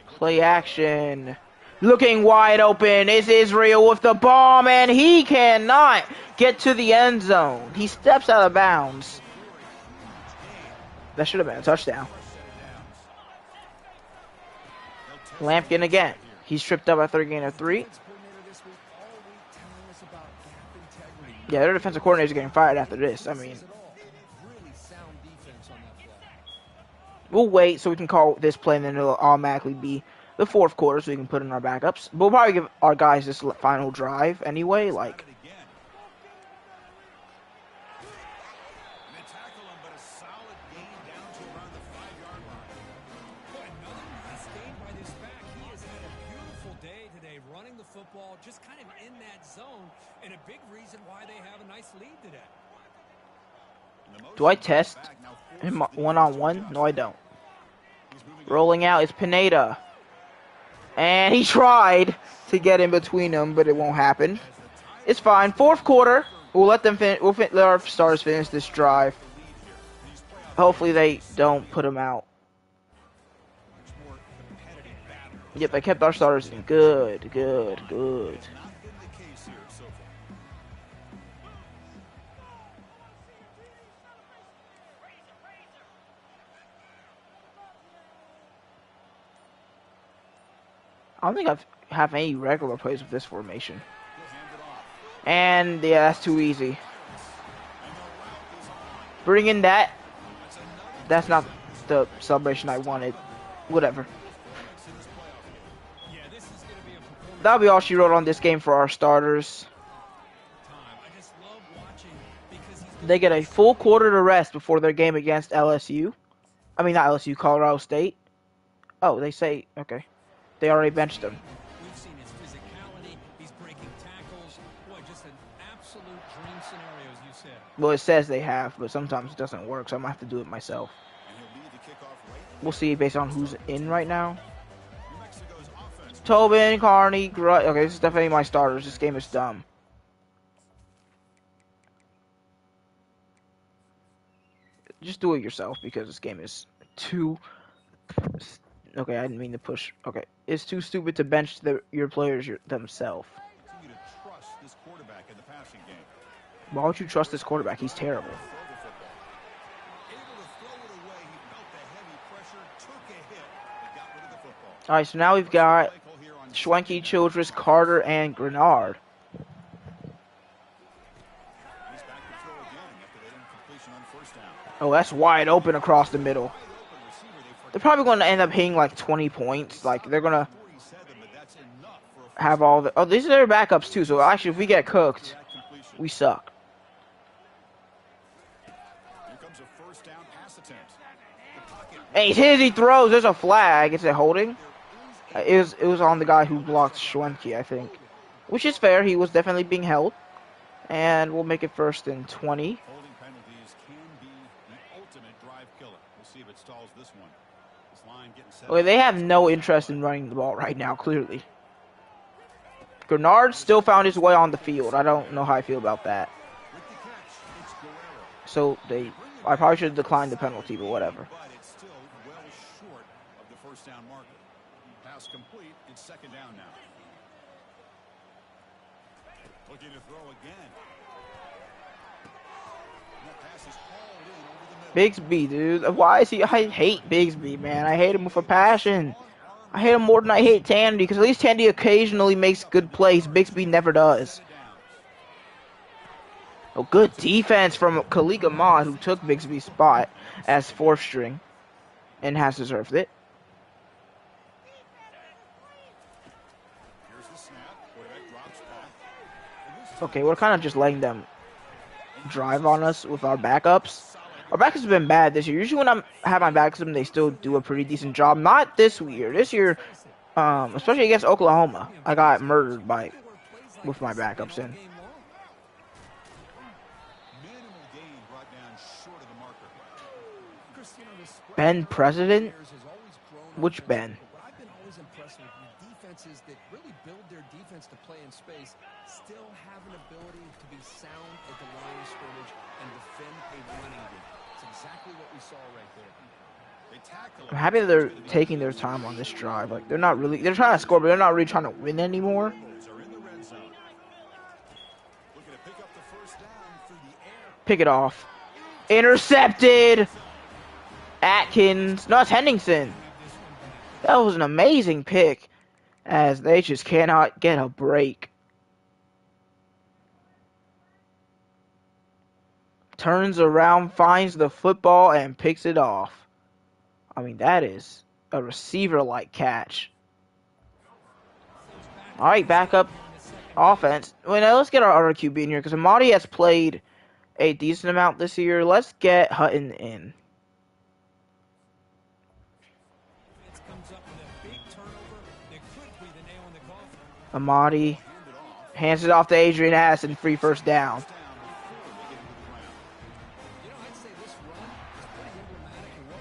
Play action. Looking wide open is Israel with the bomb, and he cannot get to the end zone. He steps out of bounds. That should have been a touchdown. Lampkin again. He's tripped up after a gain of 3. Yeah, their defensive coordinator's getting fired after this. I mean, we'll wait so we can call this play, and then it'll automatically be the 4th quarter so we can put in our backups. But we'll probably give our guys this final drive anyway, like. Just kind of in that zone, and a big reason why they have a nice lead today. Do I test him one-on-one? No, I don't. Rolling out is Pineda. And he tried to get in between them, but it won't happen. It's fine. 4th quarter. We'll let them let our starters finish this drive. Hopefully they don't put them out. Yep, they kept our starters in. Good. I don't think I have any regular plays with this formation. And, yeah, that's too easy. Bring in that. That's not the celebration I wanted. Whatever. That'll be all she wrote on this game for our starters. They get a full quarter to rest before their game against LSU. I mean, not LSU, Colorado State. Oh, they say, okay. They already benched him. We've seen his physicality. He's breaking tackles. Boy, just an absolute dream scenario, as you said. Well, it says they have, but sometimes it doesn't work, so I'm going to have to do it myself. We'll see based on who's in right now. Tobin, Carney, okay, this is definitely my starters. This game is dumb. Just do it yourself because this game is too... Okay, I didn't mean to push. Okay, it's too stupid to bench your players themselves. Why would you trust this quarterback? He's terrible. Alright, so now we've got Schwenke, Childress, Carter, and Grenard. Oh, that's wide open across the middle. They're probably going to end up hitting like 20 points. Like, they're going to have all the... Oh, these are their backups too. So, actually, if we get cooked, we suck. Hey, he throws. There's a flag. Is it holding? It was on the guy who blocked Schwenke, I think. Which is fair. He was definitely being held. And we'll make it 1st and 20. Holding penalties can be the ultimate drive killer. We'll see if it stalls this one. This line getting set. Okay, they have no interest in running the ball right now, clearly. Grenard still found his way on the field. I don't know how I feel about that. So, I probably should have declined the penalty, but whatever. But it's still well short of the 1st down marker. Pass complete. It's 2nd down now. Looking to throw again. That pass is hauled in over the middle. Bigsby, dude. Why is he... I hate Bigsby, man. I hate him with a passion. I hate him more than I hate Tandy, because at least Tandy occasionally makes good plays. Bigsby never does. Oh, good defense from Khalid Ahmad, who took Bigsby's spot as 4th string and has deserved it. Okay, we're kind of just letting them drive on us with our backups. Our backups have been bad this year. Usually when I have my backups, they still do a pretty decent job. Not this year. This year, especially against Oklahoma, I got murdered with my backups in. Ben President? Which Ben? always impressive with defenses that really build their defense to play in space, still have an ability to be sound at the line of scrimmage and defend a running game. It's exactly what we saw right there. I'm happy that they're taking their time on this drive. Like, they're trying to score, but they're not really trying to win anymore. Pick it off. Intercepted! Atkins. No, it's Henningsen. That was an amazing pick, as they just cannot get a break. Turns around, finds the football, and picks it off. I mean, that is a receiver-like catch. All right, back up offense. Well, now let's get our other QB in here, because Amadi has played a decent amount this year. Let's get Hutton in. Amadi hands it off to Adrian Addison, free first down.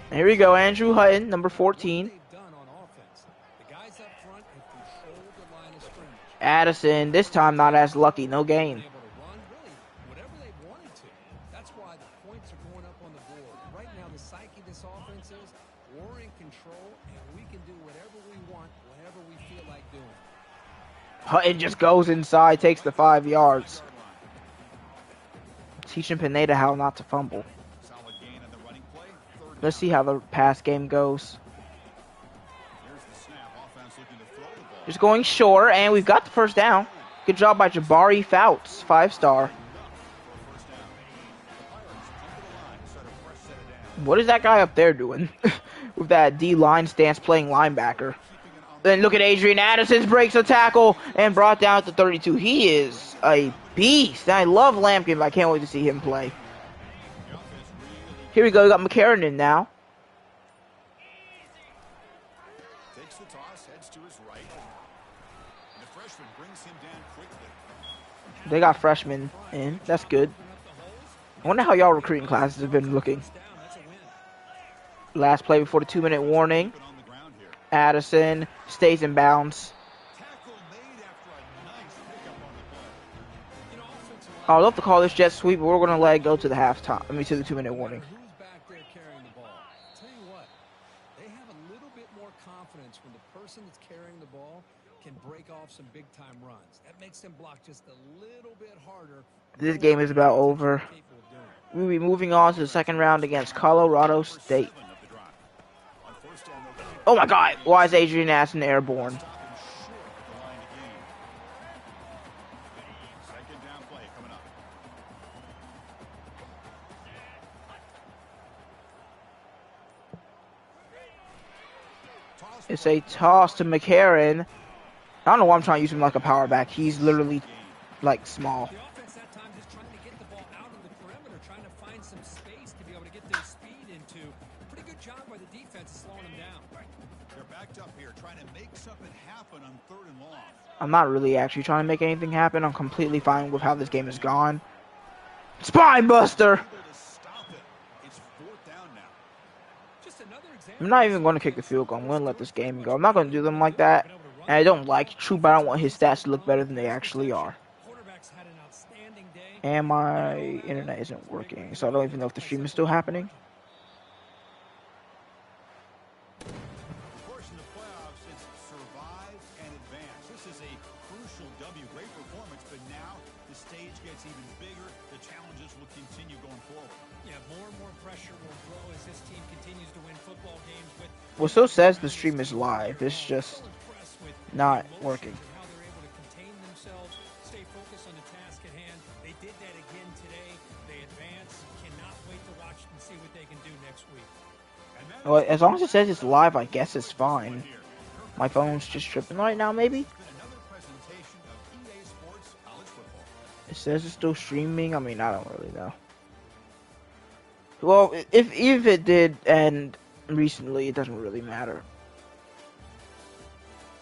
And here we go, Andrew Hutton, number 14. Addison, this time not as lucky, no gain. That's why the points are going up on the board. Right now, the psyche of this offense is we're in control and we can do whatever we want, whatever we feel like doing. Hutton just goes inside, takes the 5 yards. Teaching Pineda how not to fumble. Let's see how the pass game goes. Just going short, and we've got the first down. Good job by Jabari Fouts, 5-star. What is that guy up there doing? With that D-line stance playing linebacker. Then look at Adrian Addison, breaks a tackle and brought down to 32. He is a beast. I love Lampkin, but I can't wait to see him play. Here we go. We got McCarron in now. Takes the toss, heads to his right. And the freshman brings him down quickly. They got freshmen in. That's good. I wonder how y'all recruiting classes have been looking. Last play before the 2-minute warning. Addison stays in bounds. I'd love to call this jet sweep, but we're going to let it go to the halftime. I mean, to the 2-minute warning. Who's back there carrying the ball? Tell you what, they have a little bit more confidence when the person that's carrying the ball can break off some big-time runs. That makes them block just a little bit harder. This game is about over. We'll be moving on to the second round against Colorado State. Oh my God! Why is Adrian Addison airborne? It's a toss to McCarron. I don't know why I'm trying to use him like a power back. He's literally like small. I'm not really actually trying to make anything happen. I'm completely fine with how this game has gone. Spine buster! I'm not even going to kick the field goal. I'm going to let this game go. I'm not going to do them like that. And I don't like True, but I don't want his stats to look better than they actually are. And my internet isn't working, so I don't even know if the stream is still happening. Well, so says the stream is live. It's just not working. Well, as long as it says it's live, I guess it's fine. My phone's just tripping right now, maybe? It says it's still streaming. I mean, I don't really know. Well, if it did end recently, it doesn't really matter.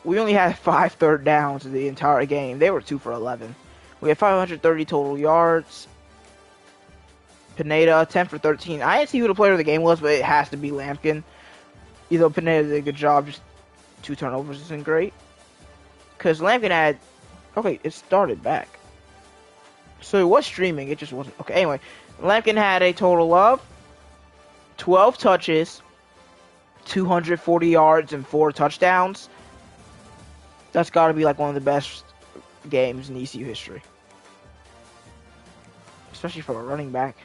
We only had 5 third downs the entire game. They were 2 for 11. We had 530 total yards. Pineda 10 for 13. I didn't see who the player of the game was, but it has to be Lampkin. Either Pineda did a good job just 2 turnovers isn't great. Because Lampkin had... Okay, it started back. So it was streaming, it just wasn't... Okay, anyway. Lampkin had a total of 12 touches, 240 yards, and 4 touchdowns. That's got to be like one of the best games in ECU history. Especially for a running back.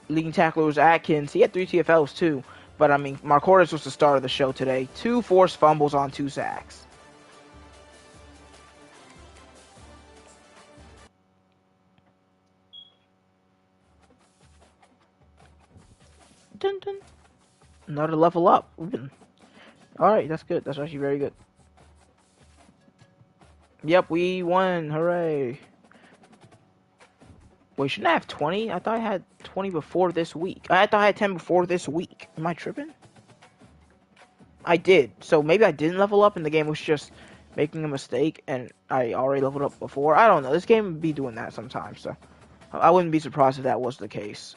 Leading tackler was Atkins. He had 3 TFLs too. But, I mean, Marcordes was the star of the show today. 2 forced fumbles on 2 sacks. Dun, dun. Another level up. Alright, that's good. That's actually very good. Yep, we won. Hooray. Wait, shouldn't I have 20? I thought I had 20 before this week. I thought I had 10 before this week. Am I tripping? I did. So maybe I didn't level up and the game was just making a mistake and I already leveled up before. I don't know. This game would be doing that sometimes, so I wouldn't be surprised if that was the case.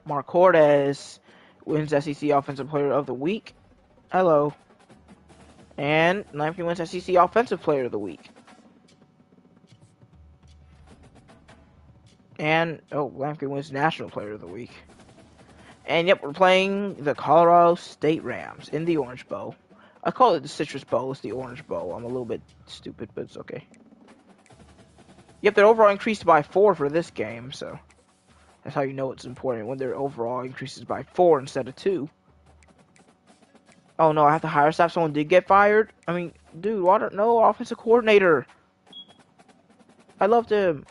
Marcordes wins SEC Offensive Player of the Week. Hello. And Lampkin wins SEC Offensive Player of the Week. And, Lampkin wins National Player of the Week. And, yep, we're playing the Colorado State Rams in the Orange Bowl. I call it the Citrus Bowl. It's the Orange Bowl. I'm a little bit stupid, but it's okay. Yep, their overall increased by 4 for this game, so that's how you know it's important, when their overall increases by 4 instead of 2. Oh, no, I have to hire staff. Someone did get fired? I mean, dude, no offensive coordinator. I loved him.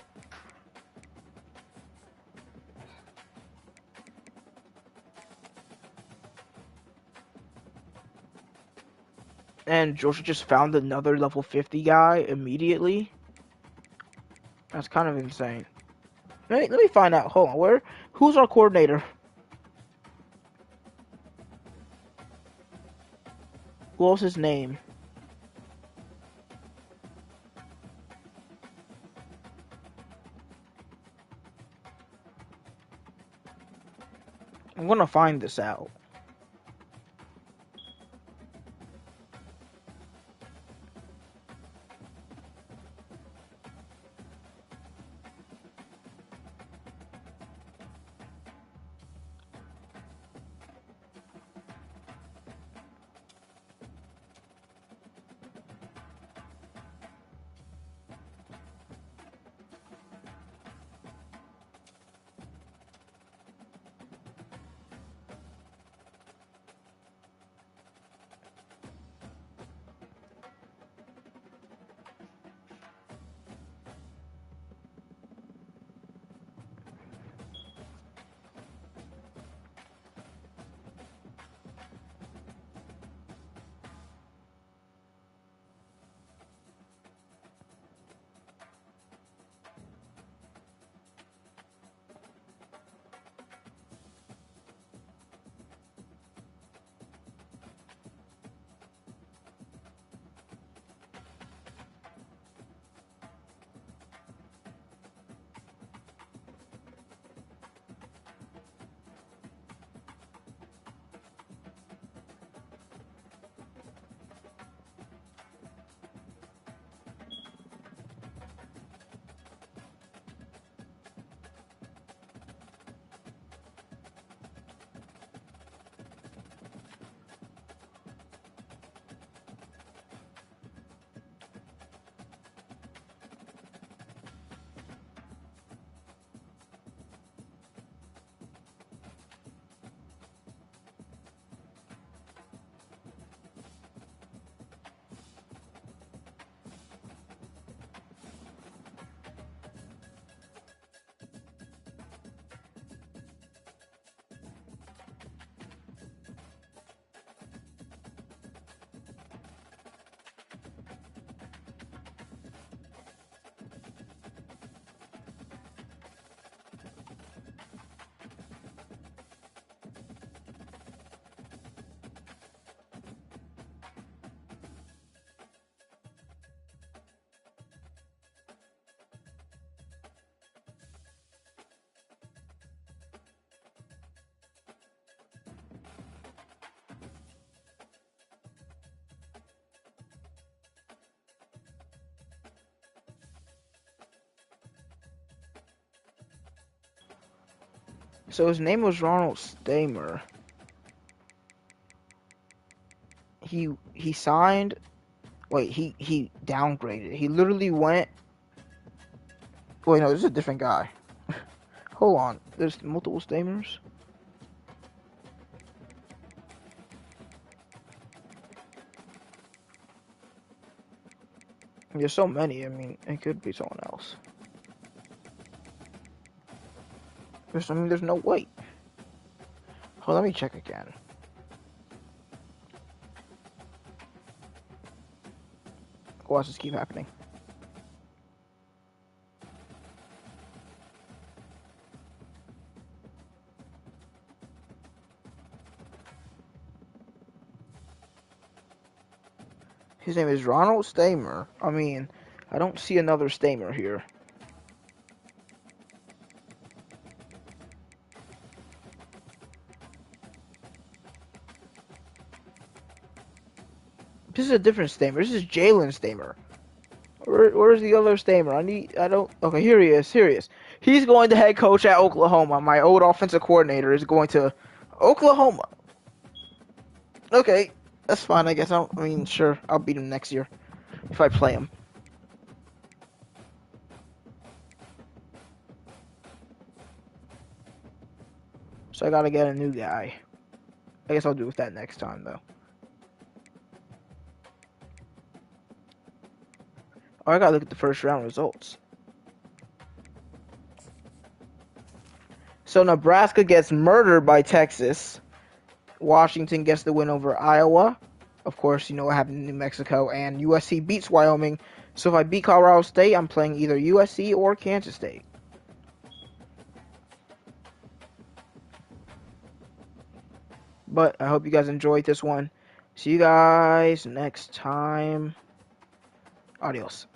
And Georgia just found another level 50 guy immediately. That's kind of insane. Let me find out. Hold on, who's our coordinator? What was his name? I'm gonna find this out. So his name was Ronald Stamer. He signed. Wait, he downgraded. He literally went. Wait, no, this is a different guy. Hold on. There's multiple Stamers. There's so many. I mean, it could be someone else. There's no wait. Hold on, let me check again. Watch this keep happening. His name is Ronald Stamer. I mean, I don't see another Stamer here. This is a different Stamer. This is Jalen Stamer. Where's the other Stamer? Okay, here he is. Here he is. He's going to head coach at Oklahoma. My old offensive coordinator is going to Oklahoma. Okay, that's fine, I guess. I mean, sure, I'll beat him next year if I play him. So I gotta get a new guy. I guess I'll do with that next time, though. Oh, I gotta look at the first round results. So Nebraska gets murdered by Texas. Washington gets the win over Iowa. Of course, you know what happened in New Mexico. And USC beats Wyoming. So if I beat Colorado State, I'm playing either USC or Kansas State. But I hope you guys enjoyed this one. See you guys next time. Adios.